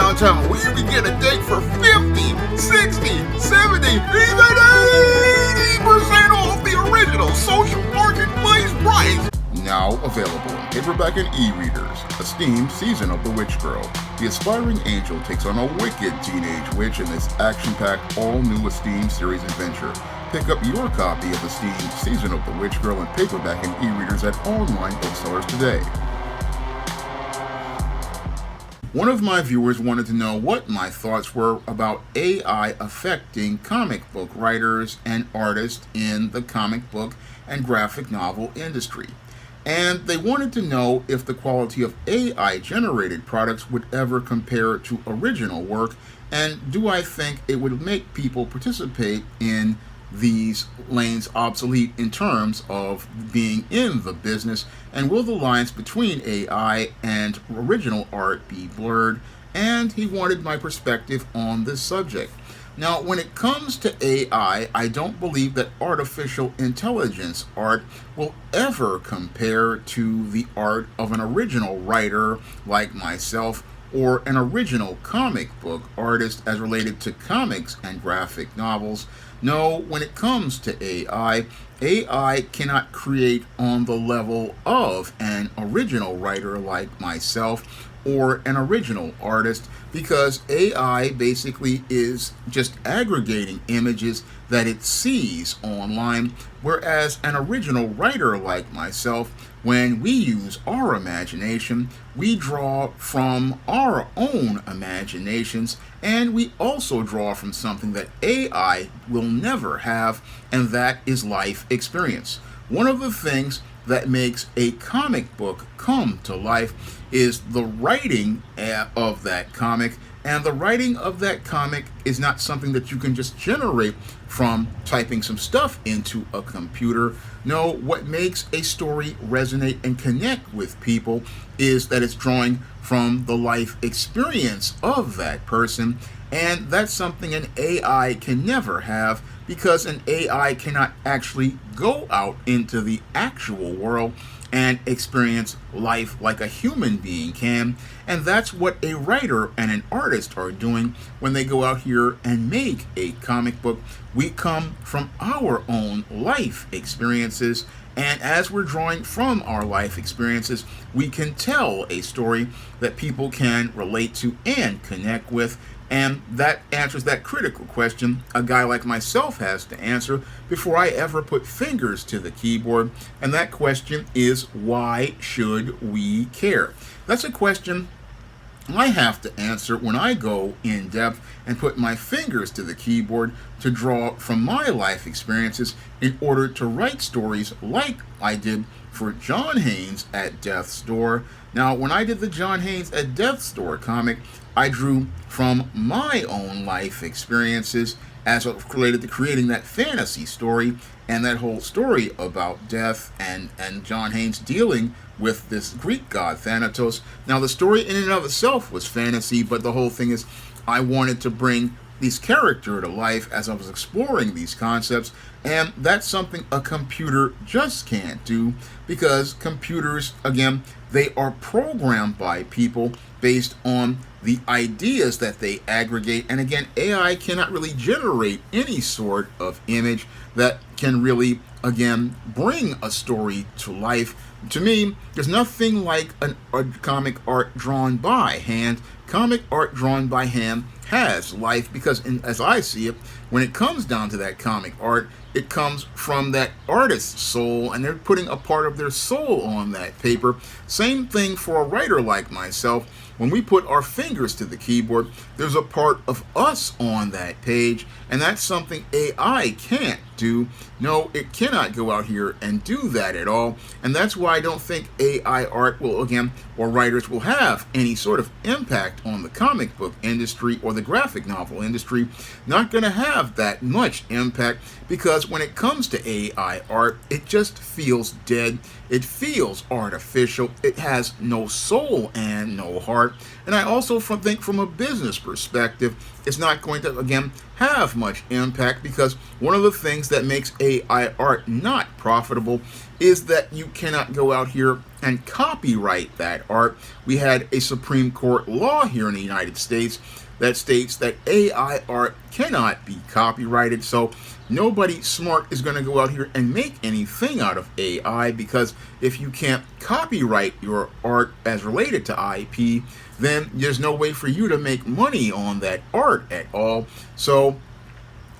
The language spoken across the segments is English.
downtown where you can get a date for 50, 60, 70, even 80% off the original social marketplace price. Now available in paperback and e-readers, Esteemed Season of the Witch Girl. The aspiring angel takes on a wicked teenage witch in this action-packed, all-new Esteemed series adventure. Pick up your copy of Esteemed Season of the Witch Girl in paperback and e-readers at online booksellers today. One of my viewers wanted to know what my thoughts were about AI affecting comic book writers and artists in the comic book and graphic novel industry. And they wanted to know if the quality of AI-generated products would ever compare to original work, and do I think it would make people participate in these lanes obsolete in terms of being in the business, and will the lines between AI and original art be blurred? And he wanted my perspective on this subject. Now, when it comes to AI, I don't believe that artificial intelligence art will ever compare to the art of an original writer like myself, or an original comic book artist as related to comics and graphic novels. No, when it comes to AI cannot create on the level of an original writer like myself or an original artist, because AI basically is just aggregating images that it sees online, whereas an original writer like myself, when we use our imagination, we draw from our own imaginations, and we also draw from something that AI will never have, and that is life experience. One of the things that makes a comic book come to life is the writing of that comic, and the writing of that comic is not something that you can just generate from typing some stuff into a computer. No, what makes a story resonate and connect with people is that it's drawing from the life experience of that person, and that's something an AI can never have, because an AI cannot actually go out into the actual world and experience life like a human being can. And that's what a writer and an artist are doing when they go out here and make a comic book. We come from our own life experiences, and as we're drawing from our life experiences, we can tell a story that people can relate to and connect with. And that answers that critical question a guy like myself has to answer before I ever put fingers to the keyboard. And that question is, why should we care? That's a question I have to answer when I go in depth and put my fingers to the keyboard to draw from my life experiences in order to write stories like I did for John Haynes at Death's Door. Now, when I did the John Haynes at Death's Door comic, I drew from my own life experiences as related to creating that fantasy story and that whole story about death and John Haynes dealing with this Greek god Thanatos. Now, the story in and of itself was fantasy, but the whole thing is I wanted to bring this character to life as I was exploring these concepts, and that's something a computer just can't do, because computers, again, they are programmed by people based on the ideas that they aggregate. And again, AI cannot really generate any sort of image that can really, again, bring a story to life. To me, there's nothing like a comic art drawn by hand. Comic art drawn by hand has life, because as I see it, when it comes down to that comic art, it comes from that artist's soul, and they're putting a part of their soul on that paper. Same thing for a writer like myself. When we put our fingers to the keyboard, there's a part of us on that page, and that's something AI can't do. No, it cannot go out here and do that at all, and that's why I don't think AI art will, again, or writers will have any sort of impact on the comic book industry or the graphic novel industry. Not going to have that much impact, because when it comes to AI art, it just feels dead. It feels artificial. It has no soul and no heart. And I also think from a business perspective, it's not going to, again, have much impact, because one of the things things that makes AI art not profitable is that you cannot go out here and copyright that art. We had a Supreme Court law here in the United States that states that AI art cannot be copyrighted. So nobody smart is going to go out here and make anything out of AI, because if you can't copyright your art as related to IP, then there's no way for you to make money on that art at all. So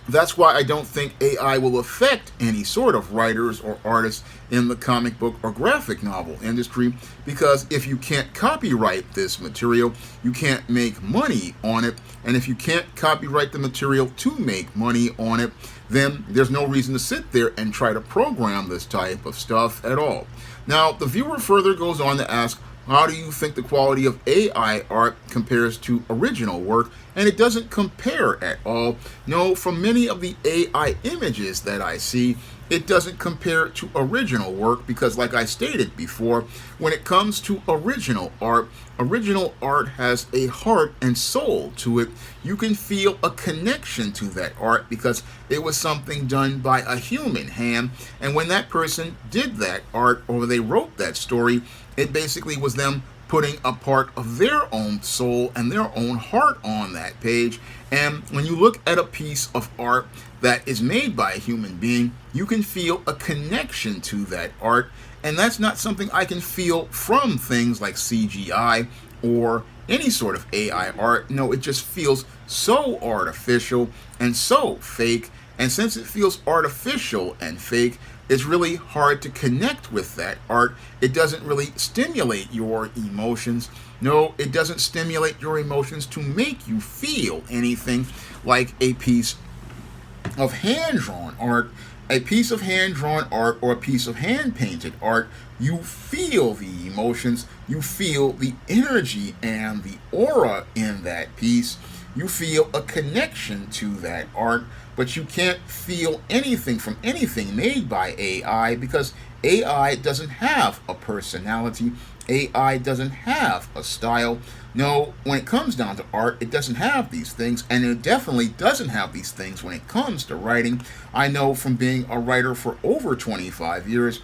that's why I don't think AI will affect any sort of writers or artists in the comic book or graphic novel industry, because if you can't copyright this material, you can't make money on it. And if you can't copyright the material to make money on it, then there's no reason to sit there and try to program this type of stuff at all. Now, the viewer further goes on to ask, how do you think the quality of AI art compares to original work? And it doesn't compare at all. No, from many of the AI images that I see, it doesn't compare to original work, because like I stated before, when it comes to original art has a heart and soul to it. You can feel a connection to that art because it was something done by a human hand. And when that person did that art, or they wrote that story, it basically was them putting a part of their own soul and their own heart on that page. And when you look at a piece of art that is made by a human being, you can feel a connection to that art. And that's not something I can feel from things like CGI or any sort of AI art. No, it just feels so artificial and so fake. And since it feels artificial and fake, it's really hard to connect with that art. It doesn't really stimulate your emotions. No, it doesn't stimulate your emotions to make you feel anything like a piece of hand-drawn art. A piece of hand-drawn art or a piece of hand-painted art, you feel the emotions, you feel the energy and the aura in that piece. You feel a connection to that art, but you can't feel anything from anything made by AI, because AI doesn't have a personality. AI doesn't have a style. No, when it comes down to art, it doesn't have these things, and it definitely doesn't have these things when it comes to writing. I know from being a writer for over 25 years,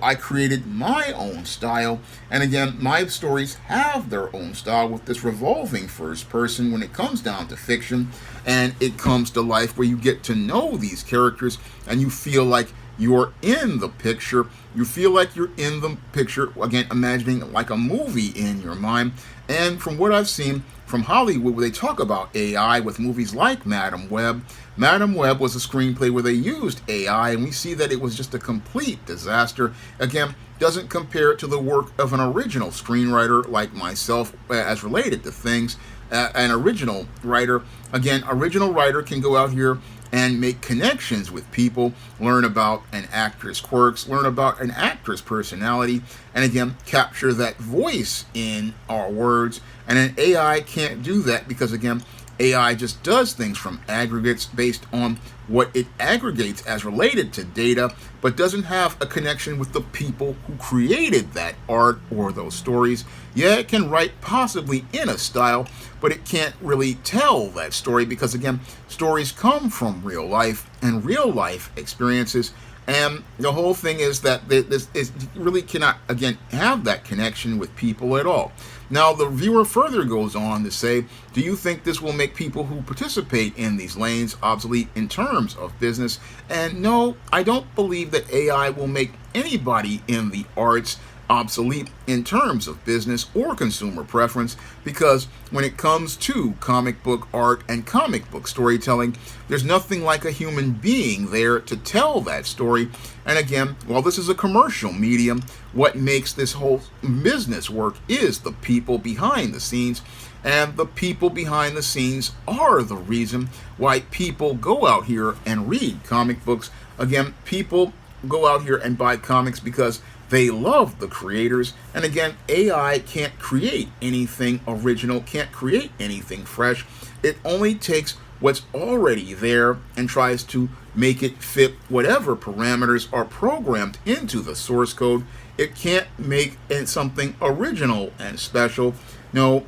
I created my own style, and again, my stories have their own style with this revolving first person when it comes down to fiction, and it comes to life where you get to know these characters, and you feel like you're in the picture. You feel like you're in the picture, again, imagining like a movie in your mind. And from what I've seen from Hollywood, where they talk about AI with movies like Madam Web. Madam Web was a screenplay where they used AI, and we see that it was just a complete disaster. Again, doesn't compare to the work of an original screenwriter like myself as related to things. An original writer, again, original writer can go out here and make connections with people, learn about an actor's quirks, learn about an actor's personality, and again, capture that voice in our words. And an AI can't do that because, again, AI just does things from aggregates based on what it aggregates as related to data, but doesn't have a connection with the people who created that art or those stories. Yeah, it can write possibly in a style, but it can't really tell that story because, again, stories come from real life and real life experiences. And the whole thing is that this really cannot, again, have that connection with people at all. Now, the viewer further goes on to say, do you think this will make people who participate in these lanes obsolete in terms of business? And no, I don't believe that AI will make anybody in the arts obsolete in terms of business or consumer preference, because when it comes to comic book art and comic book storytelling, there's nothing like a human being there to tell that story. And again, while this is a commercial medium, what makes this whole business work is the people behind the scenes. And the people behind the scenes are the reason why people go out here and read comic books. Again, people go out here and buy comics because they love the creators. And again, AI can't create anything original, can't create anything fresh. It only takes what's already there and tries to make it fit whatever parameters are programmed into the source code. It can't make something original and special. No,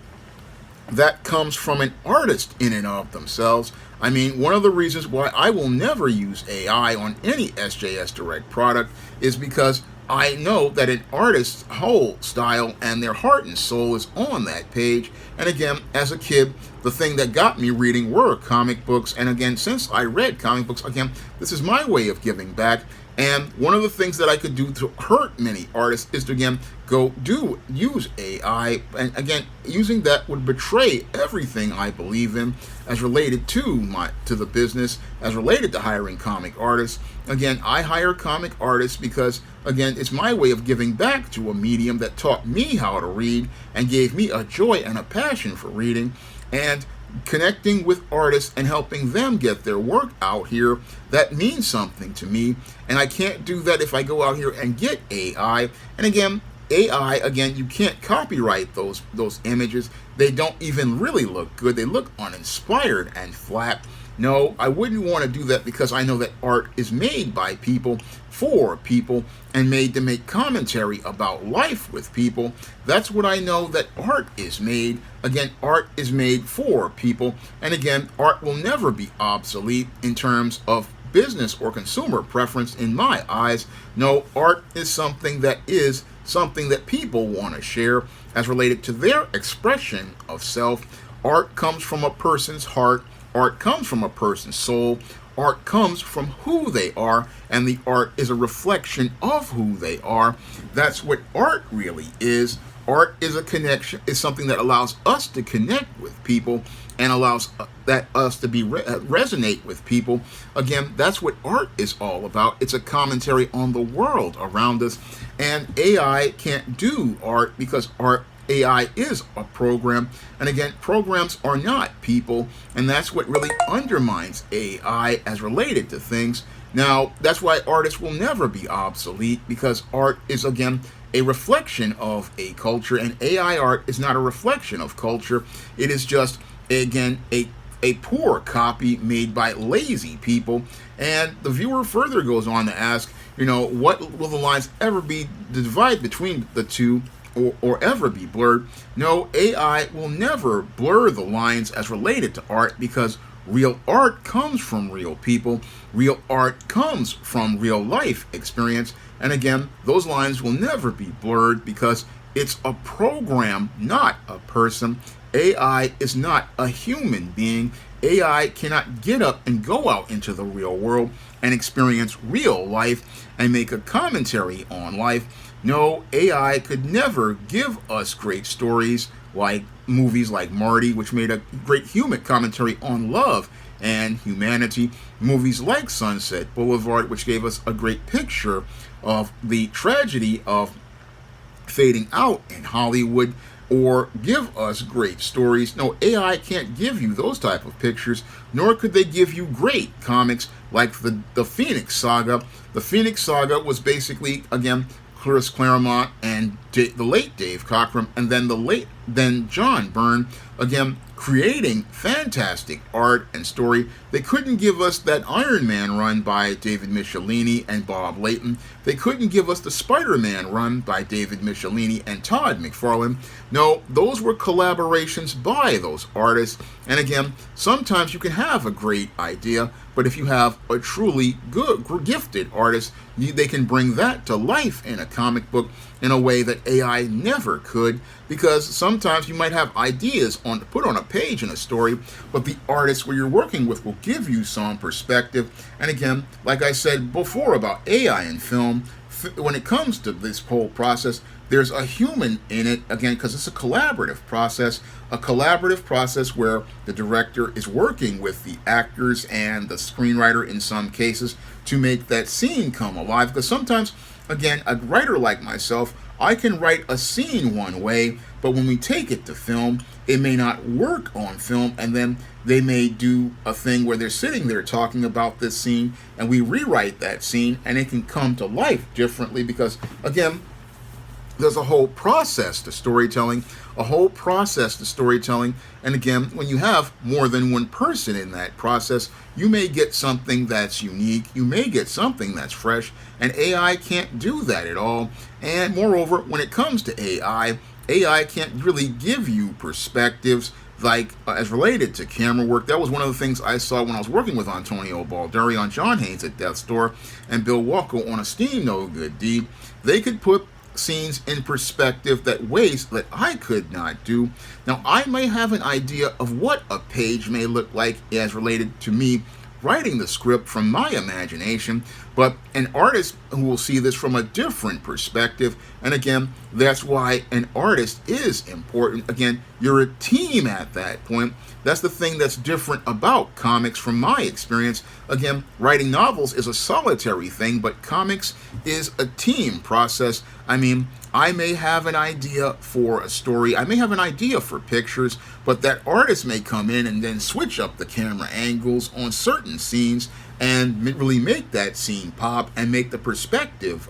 that comes from an artist in and of themselves. I mean, one of the reasons why I will never use AI on any SJS Direct product is because I know that an artist's whole style and their heart and soul is on that page. And again, as a kid, the thing that got me reading were comic books. And again, since I read comic books, again, this is my way of giving back. And one of the things that I could do to hurt many artists is to, again, use AI. And again, using that would betray everything I believe in as related to the business, as related to hiring comic artists. Again, I hire comic artists because, again, it's my way of giving back to a medium that taught me how to read and gave me a joy and a passion for reading. And connecting with artists and helping them get their work out here, that means something to me. And I can't do that if I go out here and get AI. And again, AI, you can't copyright those images. They don't even really look good. They look uninspired and flat. No, I wouldn't want to do that because I know that art is made by people for people and made to make commentary about life with people. That's what I know that art is made. Again, art is made for people. And again, art will never be obsolete in terms of business or consumer preference in my eyes. No, art is something that people want to share as related to their expression of self. Art comes from a person's heart. Art comes from a person's soul. Art comes from who they are, and the art is a reflection of who they are. That's what art really is. Art is a connection, is something that allows us to connect with people and allows us to resonate with people. Again, that's what art is all about. It's a commentary on the world around us, and AI can't do art because AI is a program, and again, programs are not people, and that's what really undermines AI as related to things. Now, that's why artists will never be obsolete, because art is, again, a reflection of a culture, and AI art is not a reflection of culture. It is just, again, a poor copy made by lazy people. And the viewer further goes on to ask, what will the lines ever be, the divide between the two, or ever be blurred? No, AI will never blur the lines as related to art, because real art comes from real people. Real art comes from real life experience. And again, those lines will never be blurred because it's a program, not a person. AI is not a human being. AI cannot get up and go out into the real world and experience real life and make a commentary on life. No, AI could never give us great stories like movies like Marty, which made a great human commentary on love and humanity. Movies like Sunset Boulevard, which gave us a great picture of the tragedy of fading out in Hollywood, or give us great stories. No, AI can't give you those type of pictures, nor could they give you great comics like the Phoenix Saga. The Phoenix Saga was basically, again, Chris Claremont and the late Dave Cockrum, and then John Byrne, again, creating fantastic art and story. They couldn't give us that Iron Man run by David Michelinie and Bob Layton. They couldn't give us the Spider-Man run by David Michelinie and Todd McFarlane. No, those were collaborations by those artists. And again, sometimes you can have a great idea, but if you have a truly good, gifted artist, they can bring that to life in a comic book in a way that AI never could, because sometimes you might have ideas to put on a page in a story, but the artist where you're working with will give you some perspective. And again, like I said before about AI in film, when it comes to this whole process, there's a human in it, again, because it's a collaborative process where the director is working with the actors and the screenwriter in some cases to make that scene come alive. Because sometimes, again, a writer like myself, I can write a scene one way, but when we take it to film, it may not work on film, and then they may do a thing where they're sitting there talking about this scene, and we rewrite that scene, and it can come to life differently because, again, there's a whole process to storytelling, and again, when you have more than one person in that process, you may get something that's unique, you may get something that's fresh, and AI can't do that at all. And moreover, when it comes to AI can't really give you perspectives like as related to camera work. That was one of the things I saw when I was working with Antonio Balderi on John Haynes at Death's Door and Bill Walker on A Steam No Good Deed. They could put scenes in perspective that ways that I could not do. Now, I may have an idea of what a page may look like as related to me writing the script from my imagination, but an artist who will see this from a different perspective. And again, that's why an artist is important. Again, you're a team at that point. That's the thing that's different about comics from my experience. Again, writing novels is a solitary thing, but comics is a team process. I mean, I may have an idea for a story, I may have an idea for pictures, but that artist may come in and then switch up the camera angles on certain scenes and really make that scene pop and make the perspective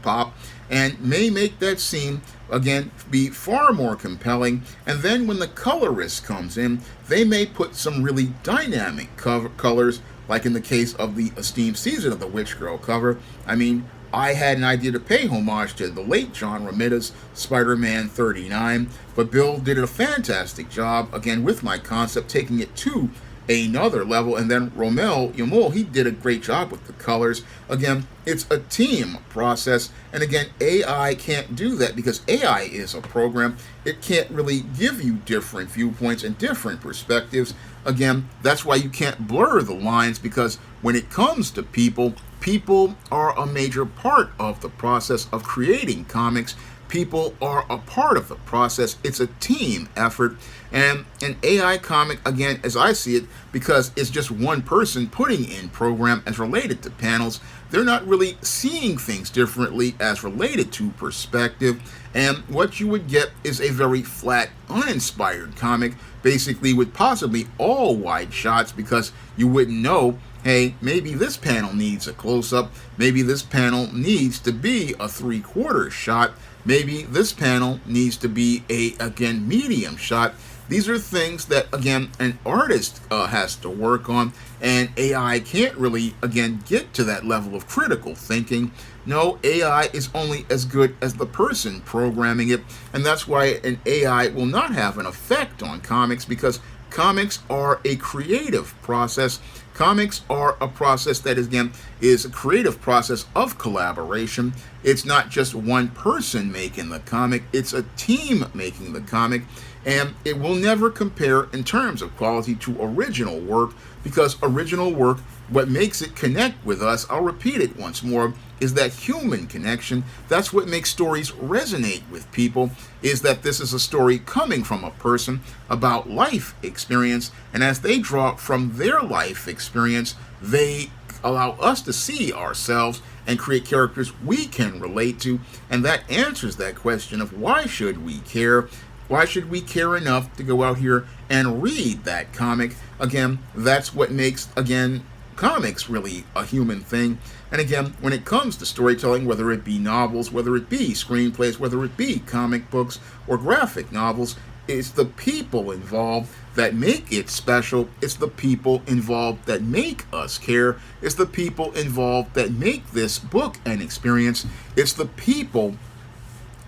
pop, and may make that scene again be far more compelling. And then when the colorist comes in, they may put some really dynamic colors, like in the case of the Esteemed Season of the Witch Girl cover. I mean, I had an idea to pay homage to the late John Romita's Spider-Man 39, but Bill did a fantastic job, again, with my concept, taking it to another level. And then Romel Yamul, he did a great job with the colors. Again, it's a team process, and again, AI can't do that because AI is a program. It can't really give you different viewpoints and different perspectives. Again, that's why you can't blur the lines, because when it comes to people, people are a major part of the process of creating comics. People are a part of the process. It's a team effort. And an AI comic, again, as I see it, because it's just one person putting in program as related to panels, they're not really seeing things differently as related to perspective. And what you would get is a very flat, uninspired comic, basically with possibly all wide shots, because you wouldn't know, hey, maybe this panel needs a close-up, maybe this panel needs to be a 3/4 shot, maybe this panel needs to be a, again, medium shot. These are things that, again, an artist has to work on, and AI can't really, again, get to that level of critical thinking. No, AI is only as good as the person programming it, and that's why an AI will not have an effect on comics, because comics are a creative process. Comics are a process that, again, is a creative process of collaboration. It's not just one person making the comic, it's a team making the comic, and it will never compare in terms of quality to original work, because original work, what makes it connect with us, I'll repeat it once more, is that human connection. That's what makes stories resonate with people, is that this is a story coming from a person about life experience, and as they draw from their life experience, they allow us to see ourselves and create characters we can relate to, and that answers that question of why should we care? Why should we care enough to go out here and read that comic? Again, that's what makes, again, comics really a human thing. And again, when it comes to storytelling, whether it be novels, whether it be screenplays, whether it be comic books or graphic novels, it's the people involved that make it special. It's the people involved that make us care. It's the people involved that make this book an experience. It's the people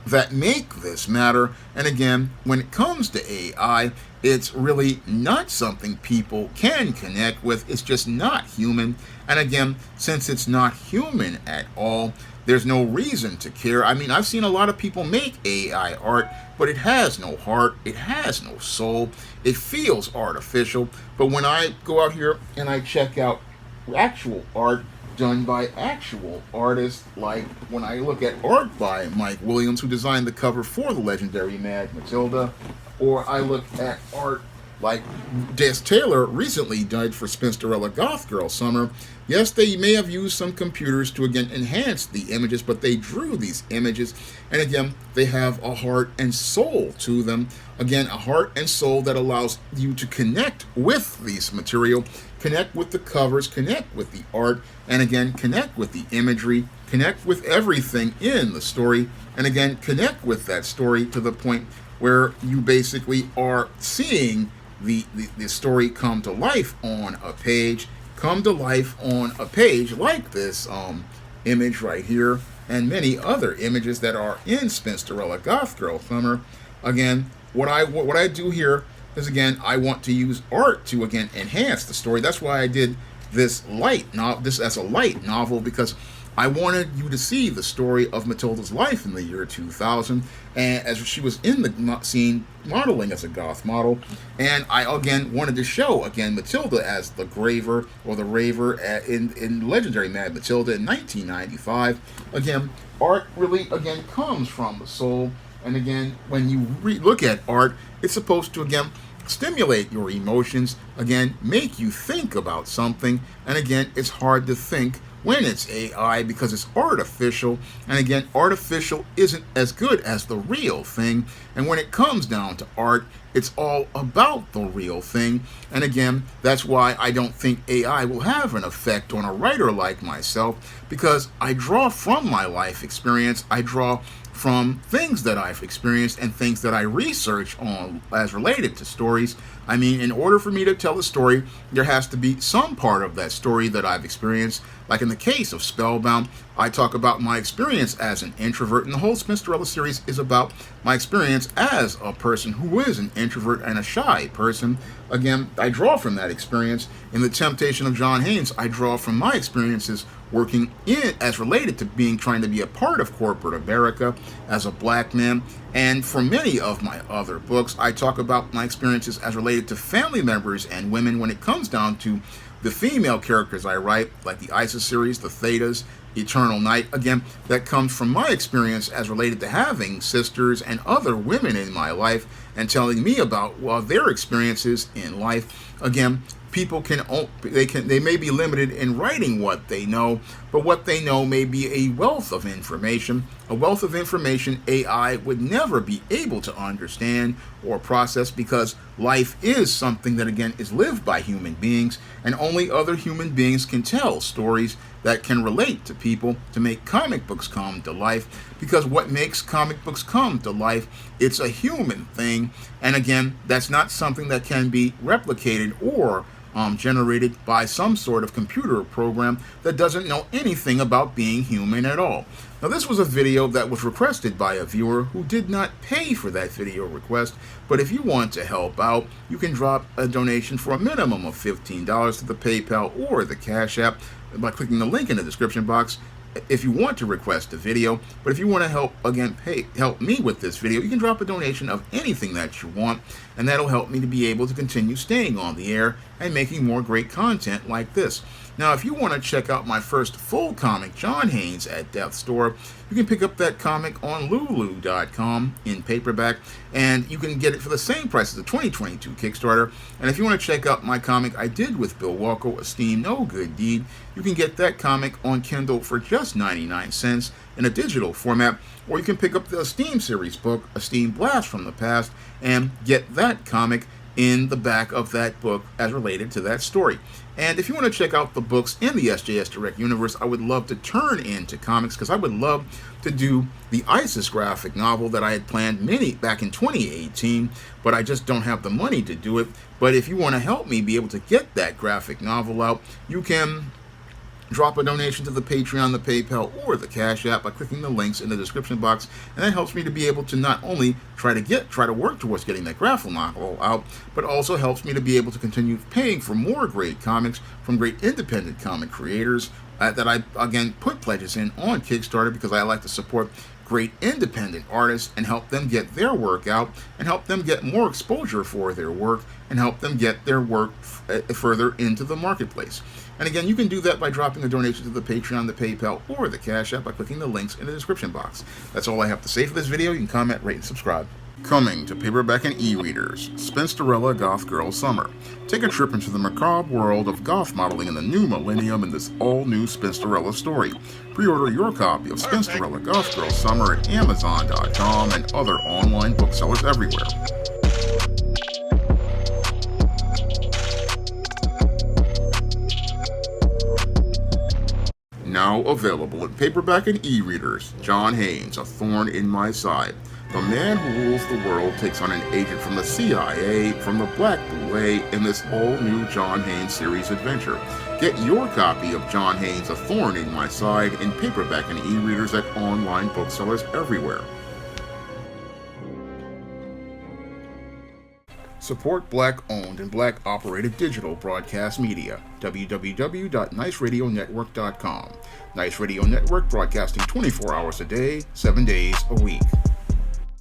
that make this matter. And again, when it comes to AI, it's really not something people can connect with. It's just not human. And again, since it's not human at all, there's no reason to care. I mean, I've seen a lot of people make AI art, but it has no heart, it has no soul, it feels artificial. But when I go out here and I check out actual art done by actual artists, like when I look at art by Mike Williams, who designed the cover for the legendary Mad Matilda, or I look at art like Des Taylor recently did for Spinsterella Goth Girl Summer. Yes, they may have used some computers to, again, enhance the images, but they drew these images, and again, they have a heart and soul to them. Again, a heart and soul that allows you to connect with this material, connect with the covers, connect with the art, and again, connect with the imagery, connect with everything in the story, and again, connect with that story to the point where you basically are seeing the story come to life on a page, like this image right here, and many other images that are in Spinsterella Goth Girl Summer. Again, what I do here, is, again, I want to use art to, again, enhance the story. That's why I did this this as a light novel, because I wanted you to see the story of Matilda's life in the year 2000, and as she was in the scene modeling as a goth model. And I, again, wanted to show, again, Matilda as the graver, or the raver, in legendary Mad Matilda in 1995. Again, art really, again, comes from the soul. And again, when you look at art, it's supposed to, again, stimulate your emotions, again, make you think about something. And again, it's hard to think when it's AI because it's artificial. And again, artificial isn't as good as the real thing. And when it comes down to art, it's all about the real thing. And again, that's why I don't think AI will have an effect on a writer like myself, because I draw from my life experience. I draw from things that I've experienced and things that I research on as related to stories. I mean, in order for me to tell a story, there has to be some part of that story that I've experienced. Like in the case of Spellbound, I talk about my experience as an introvert, and the whole Spinsterella series is about my experience as a person who is an introvert and a shy person. Again, I draw from that experience. In The Temptation of John Haynes, I draw from my experiences working in as related to trying to be a part of corporate America as a black man. And for many of my other books, I talk about my experiences as related to family members and women when it comes down to the female characters I write, like the Isis series, the Thetas, Eternal Night. Again, that comes from my experience as related to having sisters and other women in my life and telling me about, well, their experiences in life. Again, people they may be limited in writing what they know, but what they know may be a wealth of information AI would never be able to understand or process, because life is something that, again, is lived by human beings, and only other human beings can tell stories that can relate to people to make comic books come to life. Because what makes comic books come to life, it's a human thing, and again, that's not something that can be replicated or generated by some sort of computer program that doesn't know anything about being human at all. Now, this was a video that was requested by a viewer who did not pay for that video request, but if you want to help out, you can drop a donation for a minimum of $15 to the PayPal or the Cash App by clicking the link in the description box if you want to request a video. But if you want to help, again, help me with this video, you can drop a donation of anything that you want, and that'll help me to be able to continue staying on the air and making more great content like this. Now, if you want to check out my first full comic, John Haynes at Death's Door, you can pick up that comic on Lulu.com in paperback, and you can get it for the same price as the 2022 Kickstarter. And if you want to check out my comic I did with Bill Walko, Esteem No Good Deed, you can get that comic on Kindle for just 99 cents in a digital format, or you can pick up the Esteem series book, Esteem Blast from the Past, and get that comic in the back of that book as related to that story. And if you want to check out the books in the SJS Direct universe, I would love to turn into comics, because I would love to do the Isis graphic novel that I had planned back in 2018, but I just don't have the money to do it. But if you want to help me be able to get that graphic novel out, you can drop a donation to the Patreon, the PayPal, or the Cash App by clicking the links in the description box, and that helps me to be able to not only try to work towards getting that graphic novel out, but also helps me to be able to continue paying for more great comics from great independent comic creators that I, again, put pledges in on Kickstarter, because I like to support great independent artists and help them get their work out and help them get more exposure for their work and help them get their work further into the marketplace. And again, you can do that by dropping a donation to the Patreon, the PayPal, or the Cash App by clicking the links in the description box. That's all I have to say for this video. You can comment, rate, and subscribe. Coming to paperback and e-readers, Spinsterella Goth Girl Summer. Take a trip into the macabre world of goth modeling in the new millennium in this all-new Spinsterella story. Pre-order your copy of Spinsterella Goth Girl Summer at Amazon.com and other online booksellers everywhere. Now available in paperback and e-readers, John Haynes, A Thorn in My Side. The man who rules the world takes on an agent from the CIA, from the Black Boule, in this all-new John Haynes series adventure. Get your copy of John Haynes' A Thorn in My Side in paperback and e-readers at online booksellers everywhere. Support Black-owned and Black-operated digital broadcast media. www.niceradionetwork.com. Nice Radio Network, broadcasting 24 hours a day, 7 days a week.